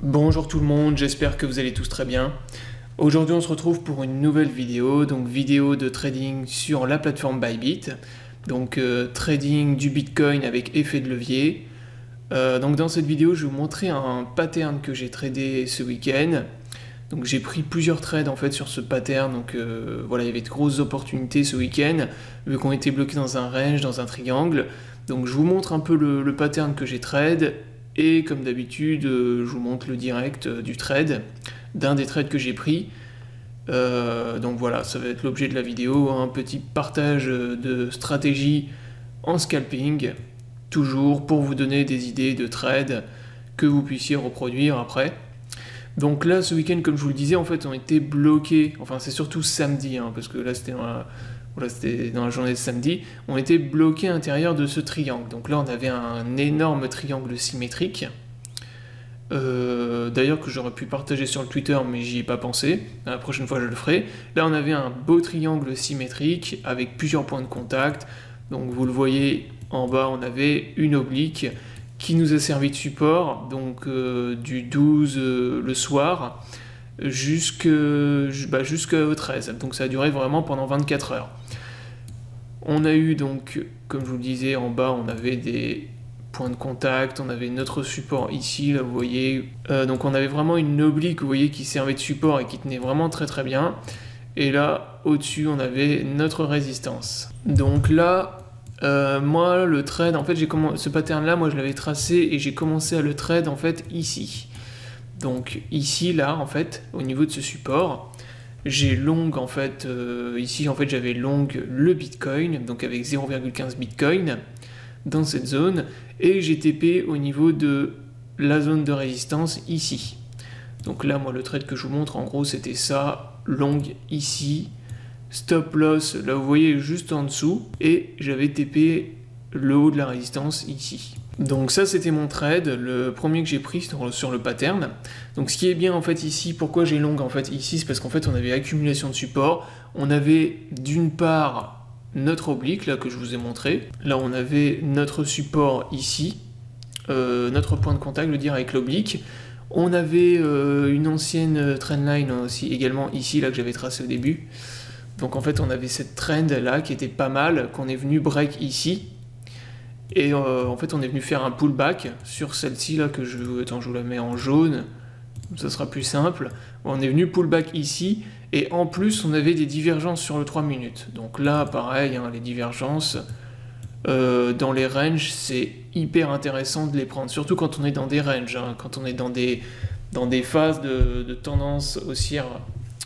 Bonjour tout le monde, j'espère que vous allez tous très bien. Aujourd'hui on se retrouve pour une nouvelle vidéo, donc vidéo de trading sur la plateforme Bybit. Donc trading du Bitcoin avec effet de levier. Donc dans cette vidéo je vais vous montrer un pattern que j'ai tradé ce week-end. Donc j'ai pris plusieurs trades en fait sur ce pattern, donc voilà, il y avait de grosses opportunités ce week-end, vu qu'on était bloqué dans un range, dans un triangle. Donc je vous montre un peu le pattern que j'ai trade. Et comme d'habitude, je vous montre le direct du trade, d'un des trades que j'ai pris. Donc voilà, ça va être l'objet de la vidéo, un petit partage de stratégie en scalping, toujours pour vous donner des idées de trade que vous puissiez reproduire après. Donc là, ce week-end, comme je vous le disais, en fait, on était bloqué, enfin c'est surtout samedi, parce que là c'était dans la journée de samedi, on était bloqué à l'intérieur de ce triangle. Donc là, on avait un énorme triangle symétrique. D'ailleurs, que j'aurais pu partager sur le Twitter, mais j'y ai pas pensé. La prochaine fois, je le ferai. Là, on avait un beau triangle symétrique avec plusieurs points de contact. Donc vous le voyez, en bas, on avait une oblique qui nous a servi de support, donc du 12 le soir jusqu'au 13. Donc ça a duré vraiment pendant 24 heures. On a eu donc, comme je vous le disais, en bas on avait des points de contact, on avait notre support ici, là vous voyez. Donc on avait vraiment une oblique, vous voyez, qui servait de support et qui tenait vraiment très très bien. Et là, au-dessus, on avait notre résistance. Donc là, moi, le trade, en fait, ce pattern-là, moi je l'avais tracé et j'ai commencé à le trade en fait ici. Donc ici, là, en fait, au niveau de ce support, j'ai long, en fait, ici, en fait, j'avais long le Bitcoin, donc avec 0,15 Bitcoin dans cette zone, et j'ai TP au niveau de la zone de résistance ici. Donc là, moi, le trade que je vous montre, en gros, c'était ça, long ici, stop loss, là, vous voyez, juste en dessous, et j'avais TP le haut de la résistance ici. Donc ça c'était mon trade, le premier que j'ai pris sur le pattern. Donc ce qui est bien en fait ici, pourquoi j'ai long en fait ici, c'est parce qu'en fait on avait accumulation de support. On avait d'une part notre oblique là que je vous ai montré. Là on avait notre support ici, notre point de contact, je veux dire avec l'oblique. On avait une ancienne trendline aussi également ici là que j'avais tracé au début. Donc en fait on avait cette trend là qui était pas mal, qu'on est venu break ici. Et en fait, on est venu faire un pullback sur celle-ci là que je vous la mets en jaune, ça sera plus simple. On est venu pullback ici, et en plus, on avait des divergences sur le 3 minutes. Donc là, pareil, les divergences dans les ranges, c'est hyper intéressant de les prendre, surtout quand on est dans des ranges, quand on est dans des phases de tendance haussière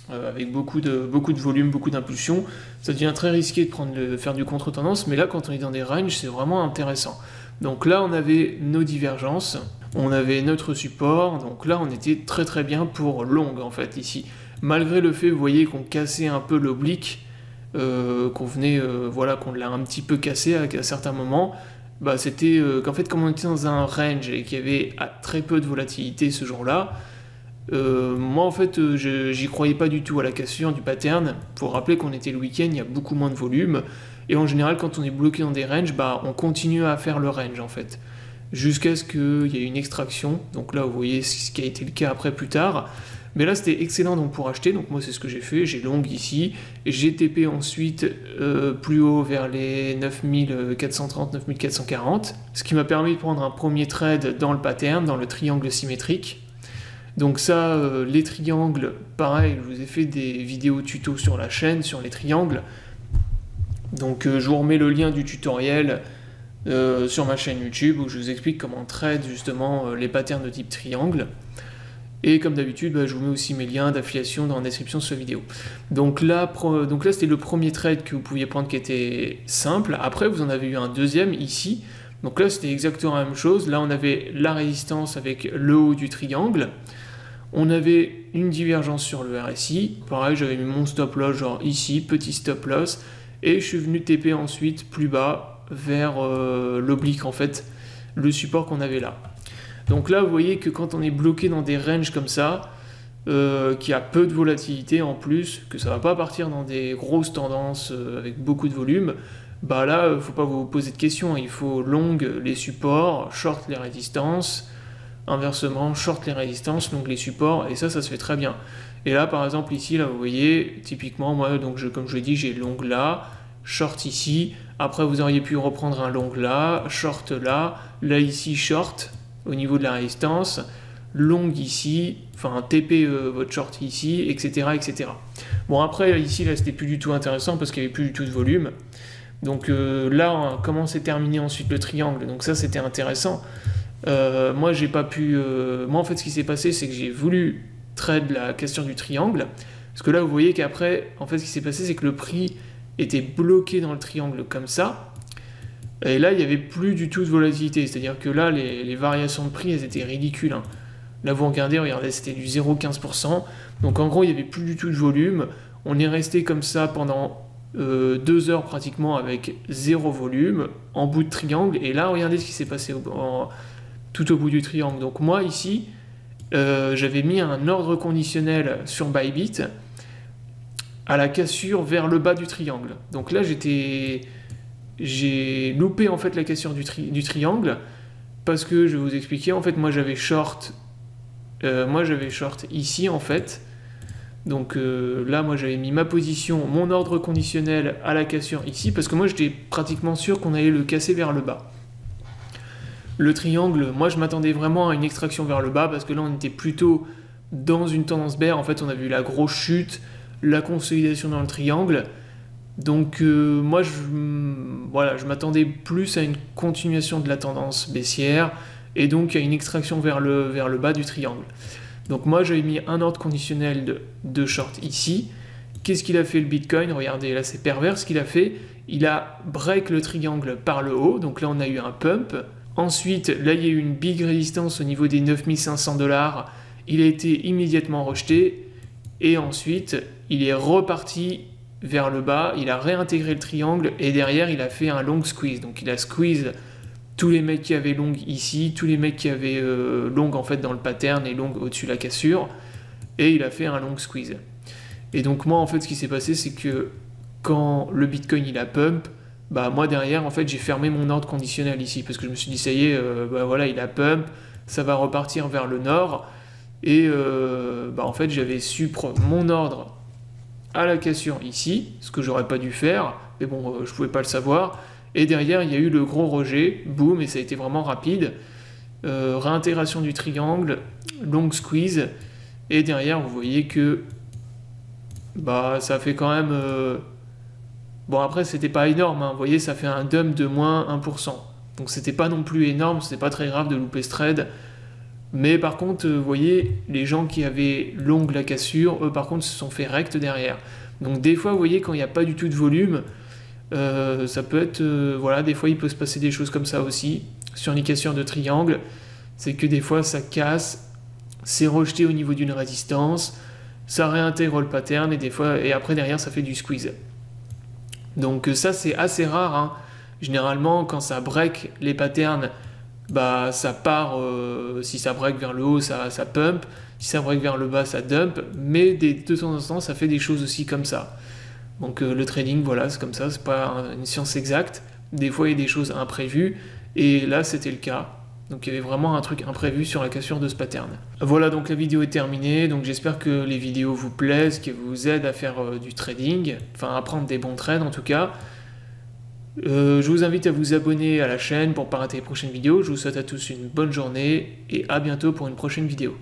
avec beaucoup de volume, beaucoup d'impulsion, ça devient très risqué de faire du contre-tendance, mais là quand on est dans des ranges, c'est vraiment intéressant. Donc là on avait nos divergences, on avait notre support, donc là on était très très bien pour long en fait ici. Malgré le fait, vous voyez, qu'on cassait un peu l'oblique, qu'on l'a un petit peu cassé à certains moments, bah c'était qu'en fait comme on était dans un range et qu'il y avait très peu de volatilité ce jour-là, moi en fait j'y croyais pas du tout à la cassure du pattern. Faut rappeler qu'on était le week-end, il y a beaucoup moins de volume, et en général quand on est bloqué dans des ranges, bah on continue à faire le range en fait, jusqu'à ce qu'il y ait une extraction. Donc là vous voyez ce qui a été le cas après plus tard, mais là c'était excellent donc pour acheter. Donc moi c'est ce que j'ai fait, j'ai long ici, j'ai TP ensuite plus haut vers les 9430, 9440, ce qui m'a permis de prendre un premier trade dans le pattern, dans le triangle symétrique. Donc ça, les triangles, pareil, je vous ai fait des vidéos tuto sur la chaîne, sur les triangles. Donc je vous remets le lien du tutoriel sur ma chaîne YouTube où je vous explique comment trade justement les patterns de type triangle. Et comme d'habitude, je vous mets aussi mes liens d'affiliation dans la description de cette vidéo. Donc là c'était le premier trade que vous pouviez prendre qui était simple. Après, vous en avez eu un deuxième ici. Donc là, c'était exactement la même chose. Là, on avait la résistance avec le haut du triangle. On avait une divergence sur le RSI. Pareil, j'avais mis mon stop loss genre ici, petit stop loss. Et je suis venu TP ensuite plus bas vers l'oblique en fait, le support qu'on avait là. Donc là, vous voyez que quand on est bloqué dans des ranges comme ça, qui a peu de volatilité en plus, que ça va pas partir dans des grosses tendances avec beaucoup de volume, bah là, faut pas vous poser de questions. Il faut long les supports, short les résistances, inversement, short les résistances, long les supports, et ça se fait très bien. Et là, par exemple, ici, là, vous voyez, typiquement, moi, donc comme je l'ai dit, j'ai long là, short ici, après vous auriez pu reprendre un long là, short là, là ici, short, au niveau de la résistance, long ici, enfin TP votre short ici, etc., etc. Bon, après, ici, là, c'était plus du tout intéressant parce qu'il n'y avait plus du tout de volume. Donc là, comment s'est terminé ensuite le triangle? Donc ça, c'était intéressant. Moi, j'ai pas pu... moi, en fait, ce qui s'est passé, c'est que j'ai voulu trade la question du triangle. Parce que là, vous voyez qu'après, en fait, ce qui s'est passé, c'est que le prix était bloqué dans le triangle comme ça. Et là, il n'y avait plus du tout de volatilité. C'est-à-dire que là, les variations de prix, elles étaient ridicules. Hein. Là, vous regardez, c'était du 0,15%. Donc, en gros, il n'y avait plus du tout de volume. On est resté comme ça pendant 2 heures pratiquement avec 0 volume en bout de triangle. Et là, regardez ce qui s'est passé tout au bout du triangle. Donc, moi, ici, j'avais mis un ordre conditionnel sur Bybit à la cassure vers le bas du triangle. Donc là, j'ai loupé en fait la cassure du triangle parce que je vais vous expliquer. En fait, moi j'avais short ici en fait. Donc là, moi j'avais mis ma position, mon ordre conditionnel à la cassure ici parce que moi j'étais pratiquement sûr qu'on allait le casser vers le bas. Le triangle, moi je m'attendais vraiment à une extraction vers le bas parce que là on était plutôt dans une tendance bear. En fait, on a vu la grosse chute, la consolidation dans le triangle. Donc moi je m'attendais plus à une continuation de la tendance baissière et donc à une extraction vers le bas du triangle. Donc moi j'avais mis un ordre conditionnel de short ici. Qu'est-ce qu'il a fait le Bitcoin? Regardez, là c'est pervers ce qu'il a fait. Il a break le triangle par le haut, donc là on a eu un pump. Ensuite, là il y a eu une big résistance au niveau des 9500 $. Il a été immédiatement rejeté. Et ensuite, il est reparti vers le bas, il a réintégré le triangle et derrière, il a fait un long squeeze. Donc, il a squeeze tous les mecs qui avaient long ici, tous les mecs qui avaient long en fait dans le pattern et long au-dessus de la cassure. Et il a fait un long squeeze. Et donc, moi, en fait, ce qui s'est passé, c'est que quand le Bitcoin, il a pump, bah, moi, derrière, en fait, j'ai fermé mon ordre conditionnel ici parce que je me suis dit, ça y est, bah, voilà, il a pump, ça va repartir vers le nord. Et bah en fait, j'avais su prendre mon ordre à la cassure ici, ce que j'aurais pas dû faire, mais bon, je pouvais pas le savoir. Et derrière, il y a eu le gros rejet, boum, et ça a été vraiment rapide. Réintégration du triangle, long squeeze, et derrière, vous voyez que bah ça fait quand même... Bon, après, c'était pas énorme, hein. Vous voyez, ça fait un dump de moins 1%. Donc c'était pas non plus énorme, c'était pas très grave de louper ce trade. Mais par contre, vous voyez, les gens qui avaient long la cassure, eux par contre se sont fait rect derrière. Donc des fois, vous voyez, quand il n'y a pas du tout de volume, ça peut être... voilà, des fois il peut se passer des choses comme ça aussi, sur les cassures de triangle. C'est que des fois ça casse, c'est rejeté au niveau d'une résistance, ça réintègre le pattern et des fois, et après derrière ça fait du squeeze. Donc ça c'est assez rare, hein. Généralement quand ça break les patterns, bah ça part, si ça break vers le haut ça pump, si ça break vers le bas ça dump, mais de temps en temps ça fait des choses aussi comme ça. Donc le trading, voilà, c'est comme ça, c'est pas une science exacte, des fois il y a des choses imprévues, et là c'était le cas. Donc il y avait vraiment un truc imprévu sur la cassure de ce pattern. Voilà, donc la vidéo est terminée, donc j'espère que les vidéos vous plaisent, qu'elles vous aident à faire du trading, enfin à prendre des bons trades en tout cas. Je vous invite à vous abonner à la chaîne pour ne pas rater les prochaines vidéos. Je vous souhaite à tous une bonne journée et à bientôt pour une prochaine vidéo.